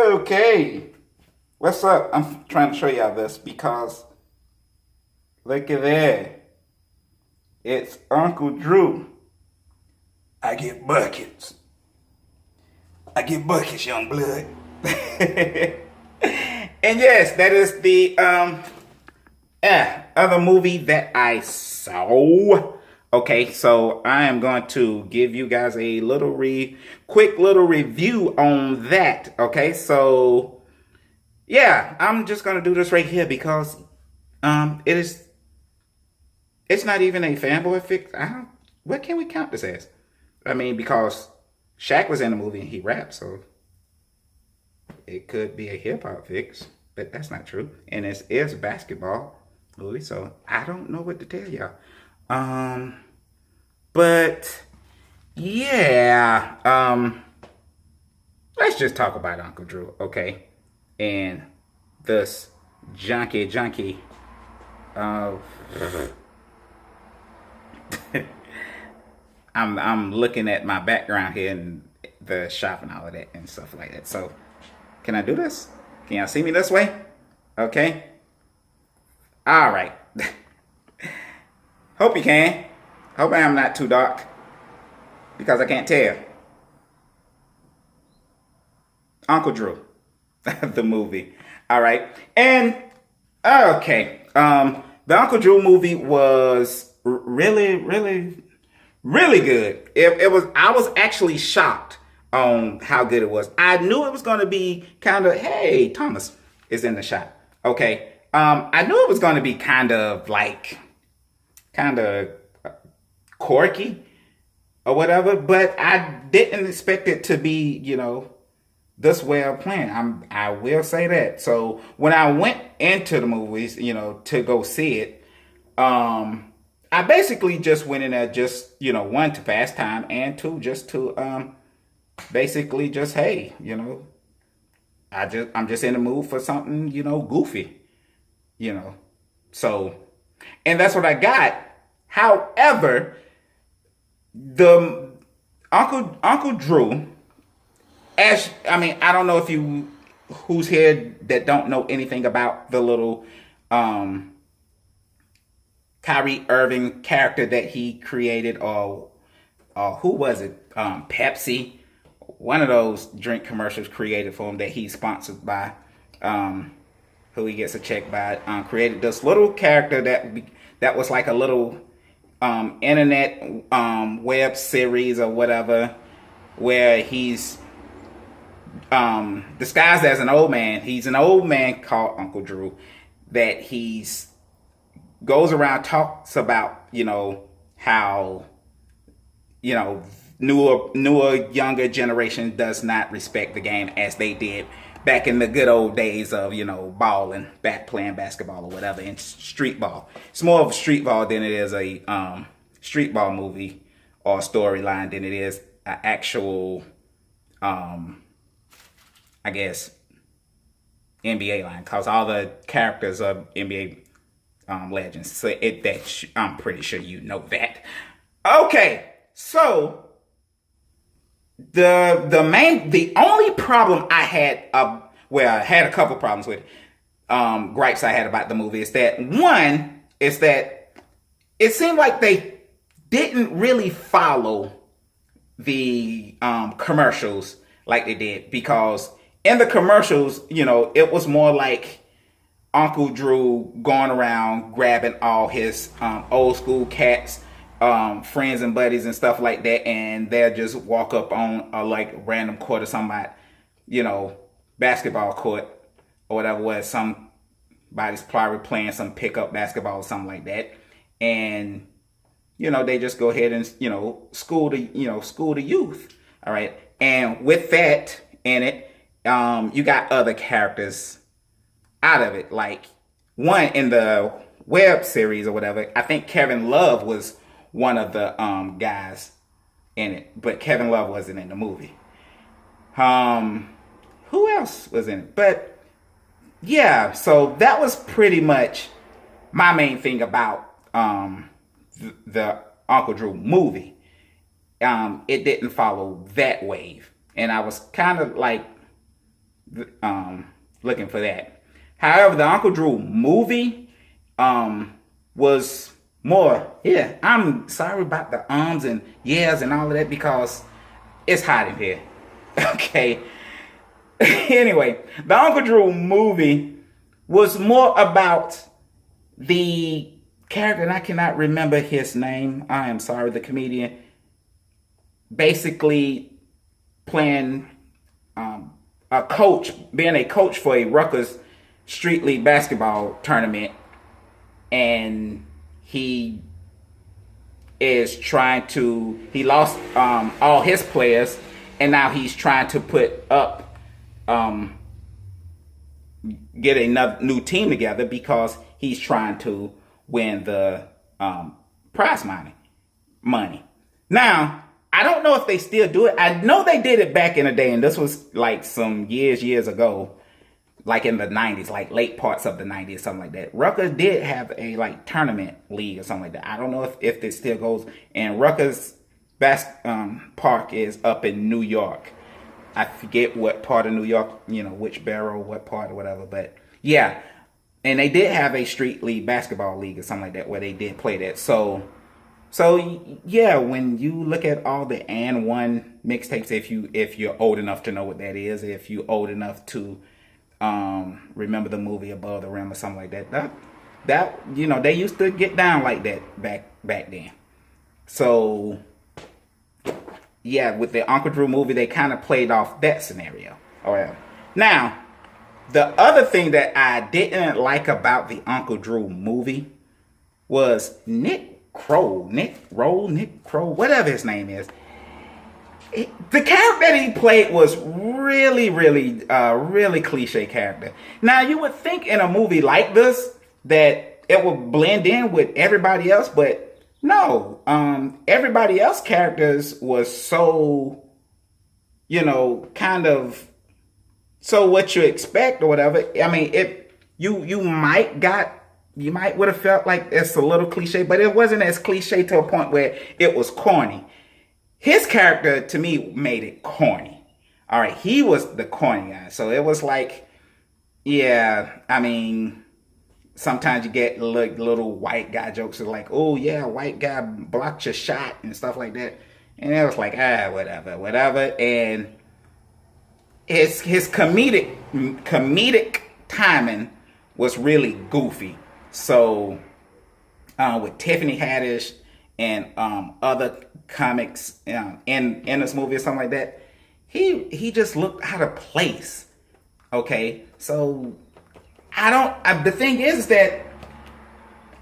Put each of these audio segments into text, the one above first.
Okay, what's up? I'm trying to show y'all this because look at that. It's Uncle Drew. I get buckets. I get buckets, young blood. And yes, that is the other movie that I saw. Okay, so I am going to give you guys a quick little review on that. Okay, so yeah, I'm just gonna do this right here because it's not even a fanboy fix. I don't what can we count this as? I mean, because Shaq was in the movie and he rapped, so it could be a hip hop fix, but that's not true. And it's a basketball movie, so I don't know what to tell y'all. But yeah, let's just talk about Uncle Drew, okay? And this junkie. Uh, I'm looking at my background here and the shop and all of that and stuff like that. So, can I do this? Can y'all see me this way? Okay. All right. Hope you can. Hope I'm not too dark because I can't tell. Uncle Drew, the movie. All right. And okay. The Uncle Drew movie was really good. It was. I was actually shocked on how good it was. I knew it was going to be kind of. Hey, Thomas is in the shot. Okay. I knew it was going to be kind of quirky or whatever, but I didn't expect it to be, this way of playing. I will say that. So when I went into the movies, to go see it, I basically just went in there just, one, to pass time, and two, just to basically just, hey, I'm just in the mood for something, goofy, you know. So, and that's what I got. However, the Uncle Drew, I don't know if you who's here that don't know anything about the little Kyrie Irving character that he created, or who was it? Pepsi, one of those drink commercials created for him that he's sponsored by, who he gets a check by. Created this little character that was like a little internet web series or whatever, where he's disguised as an old man. He's an old man called Uncle Drew that he's goes around, talks about, how, newer younger generation does not respect the game as they did back in the good old days of, balling, playing basketball or whatever, and street ball. It's more of a street ball than it is a street ball movie or storyline than it is an actual, I guess, NBA line, because all the characters are NBA legends. So I'm pretty sure you know that. Okay, so the only problem I had, I had a couple problems with, gripes I had about the movie, is that one is that it seemed like they didn't really follow the commercials like they did, because in the commercials, it was more like Uncle Drew going around grabbing all his old school cats, friends and buddies and stuff like that, and they'll just walk up on a random court or somebody, basketball court or whatever, was somebody's probably playing some pickup basketball or something like that, and they just go ahead and school the youth. All right, and with that in it, you got other characters out of it. Like, one, in the web series or whatever, I think Kevin Love was one of the guys in it, but Kevin Love wasn't in the movie. Who else was in it? But yeah, so that was pretty much my main thing about the Uncle Drew movie. It didn't follow that wave, and I was kind of looking for that. However, the Uncle Drew movie was more. Yeah, I'm sorry about the ums and yeahs and all of that because it's hot in here. Okay. Anyway, the Uncle Drew movie was more about the character, and I cannot remember his name. I am sorry, the comedian. Basically, playing a coach, being a coach for a Rutgers Street League basketball tournament, and he is trying to. He lost all his players, and now he's trying to put up, get another new team together because he's trying to win the prize money. Now, I don't know if they still do it. I know they did it back in the day, and this was like some years ago, like in the 90s, like late parts of the 90s, something like that. Rutgers did have a like tournament league or something like that. I don't know if it still goes. And Rutgers Park is up in New York. I forget what part of New York, which borough, what part or whatever. But yeah, and they did have a street league basketball league or something like that where they did play that. So yeah, when you look at all the And One mixtapes, if you're old enough to know what that is, if you're old enough to remember the movie Above the Rim or something like that they used to get down like that back then. So yeah, with the Uncle Drew movie, they kind of played off that scenario. Now, the other thing that I didn't like about the Uncle Drew movie was Nick Kroll, whatever his name is. The character that he played was really cliche character. Now, you would think in a movie like this that it would blend in with everybody else, but no. Everybody else characters was so, kind of so what you expect or whatever. I mean, you might would have felt like it's a little cliche, but it wasn't as cliche to a point where it was corny. His character, to me, made it corny. All right, he was the corny guy. So it was like, yeah, I mean, sometimes you get little white guy jokes like, oh, yeah, white guy blocked your shot and stuff like that. And it was like, whatever. And his comedic timing was really goofy. So with Tiffany Haddish and other comics in this movie or something like that, he just looked out of place. Okay, so the thing is that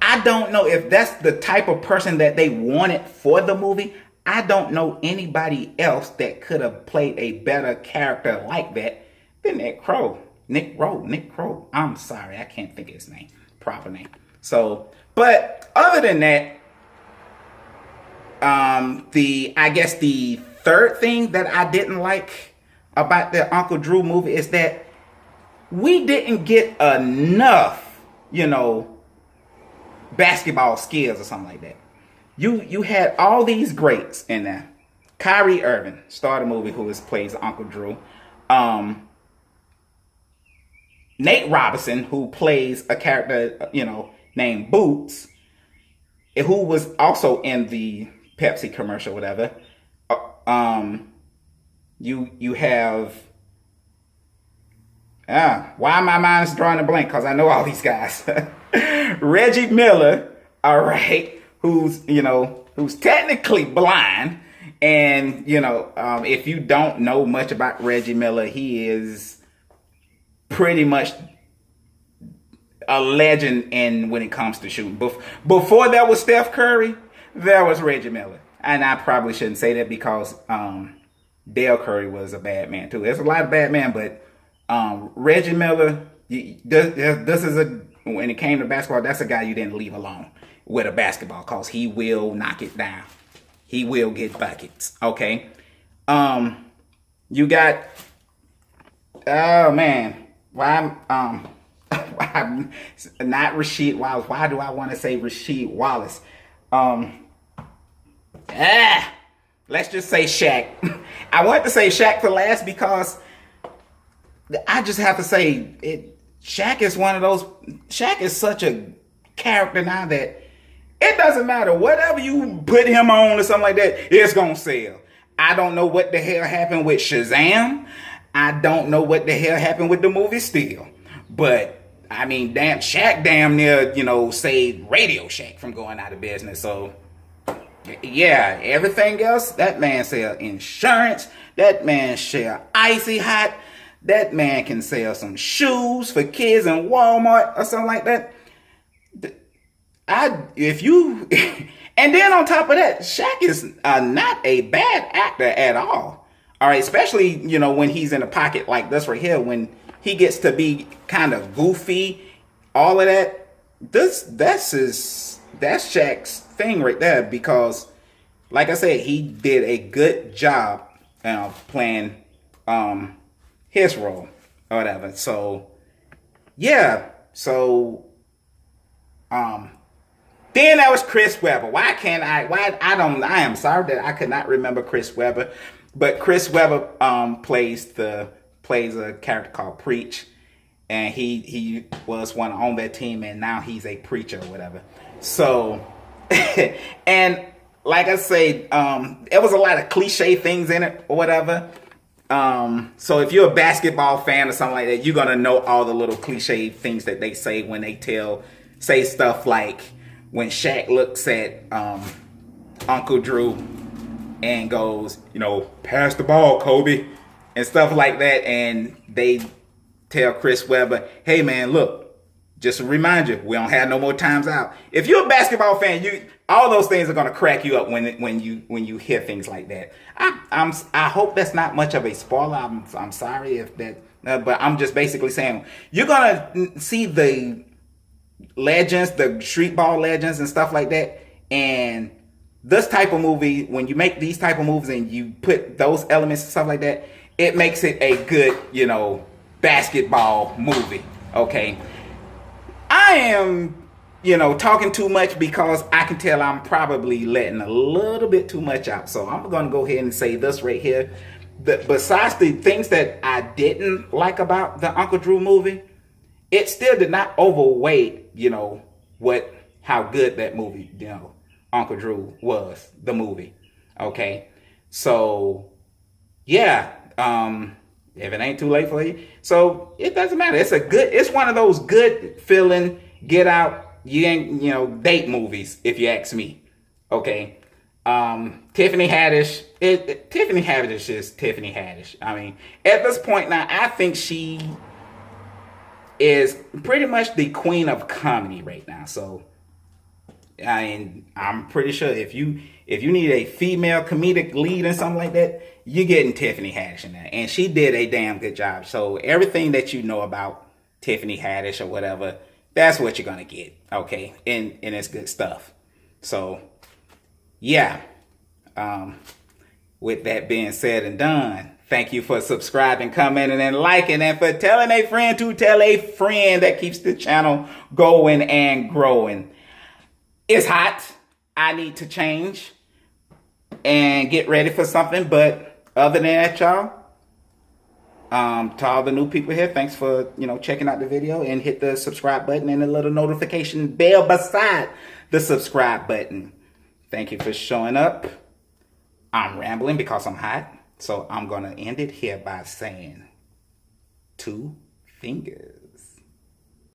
I don't know if that's the type of person that they wanted for the movie. I don't know anybody else that could have played a better character like that than Nick Kroll. Nick Kroll. I'm sorry, I can't think of his proper name. So, but other than that, I guess the third thing that I didn't like about the Uncle Drew movie is that we didn't get enough, basketball skills or something like that. You had all these greats in there. Kyrie Irving starred a movie plays Uncle Drew. Nate Robinson, who plays a character, named Boots, who was also in the Pepsi commercial, whatever. You have why my mind's drawing a blank? Because I know all these guys. Reggie Miller, all right, who's technically blind, and if you don't know much about Reggie Miller, he is pretty much a legend when it comes to shooting. Before there was Steph Curry, there was Reggie Miller. And I probably shouldn't say that because Dale Curry was a bad man too. There's a lot of bad men, but Reggie Miller, this is when it came to basketball, that's a guy you didn't leave alone with a basketball because he will knock it down. He will get buckets. Okay. You got, oh man, why I'm not Rasheed Wallace. Why do I want to say Rasheed Wallace? Let's just say Shaq. I want to say Shaq for last because I just have to say it. Shaq is one of those. Shaq is such a character now that it doesn't matter whatever you put him on or something like that. It's gonna sell. I don't know what the hell happened with Shazam. I don't know what the hell happened with the movie Steel. But I mean, damn, Shaq damn near saved Radio Shack from going out of business. So yeah, everything else, that man sell insurance. That man sell Icy Hot. That man can sell some shoes for kids in Walmart or something like that. If you, and then on top of that, Shaq is not a bad actor at all. All right, especially when he's in a pocket like this right here, when he gets to be kind of goofy, all of that. That's Shaq's thing right there, because, like I said, he did a good job playing his role or whatever. So yeah, then that was Chris Webber. I am sorry that I could not remember Chris Webber, but Chris Webber plays a character called Preach, and he was one on that team, and now he's a preacher or whatever. So and like I say, there was a lot of cliche things in it or whatever. So if you're a basketball fan or something like that, you're gonna know all the little cliche things that they say when they say stuff like when Shaq looks at Uncle Drew and goes, pass the ball, Kobe, and stuff like that, and they tell Chris Webber, hey man, look, just to remind you, we don't have no more times out. If you're a basketball fan, all those things are gonna crack you up when you hear things like that. I hope that's not much of a spoiler. I'm sorry if that, but I'm just basically saying you're gonna see the legends, the street ball legends and stuff like that. And this type of movie, when you make these type of movies and you put those elements and stuff like that, it makes it a good, basketball movie. Okay. I am, talking too much because I can tell I'm probably letting a little bit too much out. So I'm going to go ahead and say this right here. Besides the things that I didn't like about the Uncle Drew movie, it still did not overweigh, how good that movie, Uncle Drew was, the movie. Okay. So yeah, if it ain't too late for you, so it doesn't matter. It's one of those good feeling, get out, you ain't, date movies, if you ask me. Okay. Tiffany Haddish, Tiffany Haddish is Tiffany Haddish. I mean, at this point now, I think she is pretty much the queen of comedy right now. So I'm pretty sure if you need a female comedic lead and something like that, you're getting Tiffany Haddish in there, and she did a damn good job. So everything that you know about Tiffany Haddish or whatever, that's what you're gonna get. Okay, and it's good stuff. So yeah, with that being said and done, thank you for subscribing, commenting, and liking, and for telling a friend to tell a friend. That keeps the channel going and growing. It's hot. I need to change and get ready for something. But other than that, y'all, to all the new people here, thanks for, checking out the video, and hit the subscribe button and the little notification bell beside the subscribe button. Thank you for showing up. I'm rambling because I'm hot. So I'm going to end it here by saying 2 fingers.